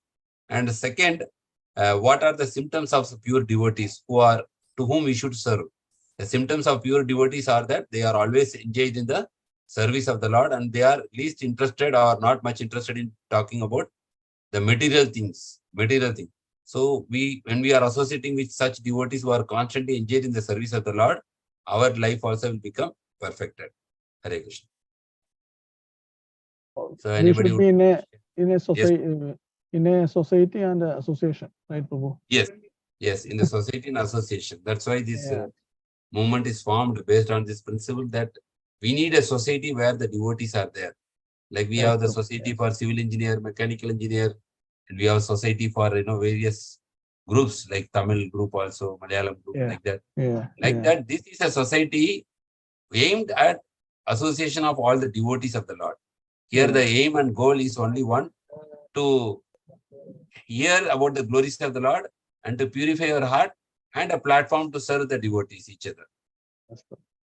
And the second, what are the symptoms of pure devotees to whom we should serve? The symptoms of pure devotees are that they are always engaged in the service of the Lord, and they are least interested or not much interested in talking about the material things. So when we are associating with such devotees who are constantly engaged in the service of the Lord, our life also will become perfected. Hare Krishna. So anybody should be in a society, yes. In a society and association, right, Prabhu? Yes, in the society and association. That's why this movement is formed based on this principle that we need a society where the devotees are there. Like we have the society for civil engineer, mechanical engineer, and we have a society for various groups like Tamil group also, Malayalam group, like that. That, this is a society aimed at association of all the devotees of the Lord. Here the aim and goal is only one, to hear about the glories of the Lord and to purify your heart, and a platform to serve the devotees, each other.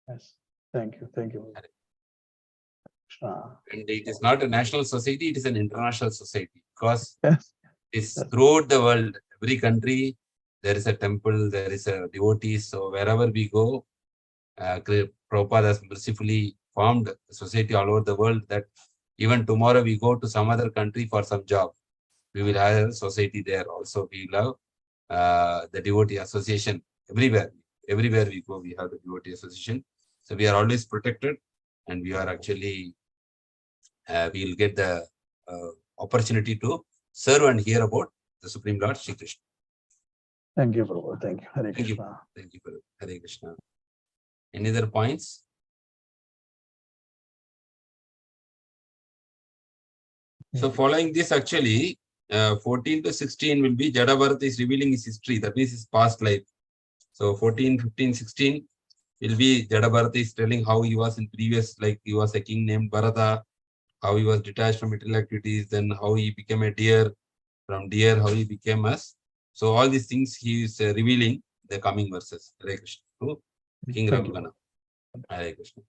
Yes. Thank you. And it is not a national society, it is an international society, because it's throughout the world, every country, there is a temple, there is a devotee. So wherever we go, Prabhupada has mercifully formed a society all over the world that even tomorrow we go to some other country for some job, we will have a society there also. We will have the devotee association everywhere. Everywhere we go, we have the devotee association. So we are always protected, and we are actually, we will get the opportunity to serve and hear about the Supreme Lord Shri Krishna. Thank you, Prabhu. Thank you. Hare Thank you. Krishna. Thank you, Prabhu. Hare Krishna. Any other points? So following this, actually, 14 to 16 will be Jadabharata is revealing his history. That means his past life. So 14, 15, 16 will be Jadabharata is telling how he was in previous, like he was a king named Bharata, how he was detached from material activities, then how he became a deer, from deer, how he became us. So all these things he is revealing the coming verses. Hare Krishna. To King Thank you. Ramgana. Hare Krishna.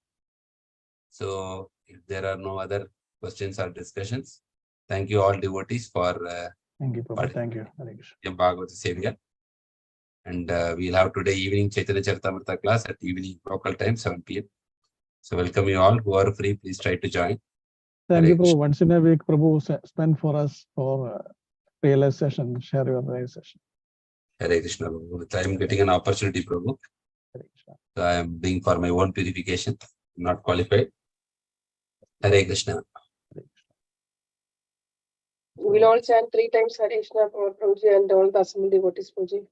So if there are no other questions or discussions, thank you all devotees for Thank you, Prabhu. Thank you. Hare Krishna. Bhagavata Sevaya. And we'll have today evening Chaitanya Charitamrita class at evening local time 7 p.m. So welcome you all who are free. Please try to join. Thank you, Hare Prabhu. Once in a week, Prabhu, spend for us for realization, share your realization. Hare Krishna. I am getting an opportunity, Prabhu. Hare Krishna. So I am doing for my own purification. Not qualified. Hare Krishna. Hare Krishna. We'll all chant 3 times Hare Krishna for Prabhuji and all the assembled devotees, Prabhuji.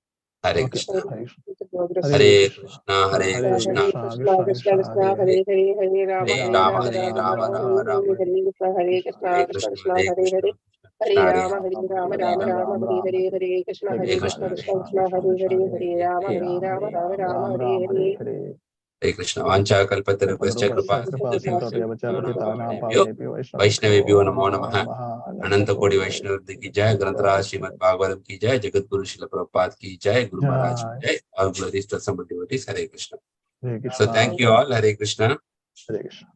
Hare Okay. Krishna. Hare Krishna. Hare Krishna. Hare Hare Krishna. Krishna, Krishna, Krishna, Hare Hare Hare Rama Hare Hare Rama. Rama Hare Rama Rama. Rama Rama Hare Rama. Hare Krishna Hare Krishna Krishna. Krishna Hare Hare Hare Krishna. Hare Hare Rama Hare Rama Rama Rama Hare Hare Krishna Hare Hare Krishna. Krishna Krishna Krishna Hare Hare Hare Rama Hare Rama Rama Rama Hare Hare. Hare Krishna. Vancha kalpatarupascha kripa Vaishnavebhyo namo namaha. Ananta Kodi Vaishnav ki jai. Granthara Srimad Bhagavatam ki jai. Jagat Guru Srila Prabhupada ki jai. Guru Maharaj ki jai. All glories to assembled devotees. Hare Krishna. Hare So Krishna. thank you all. Hare Krishna. Hare Krishna.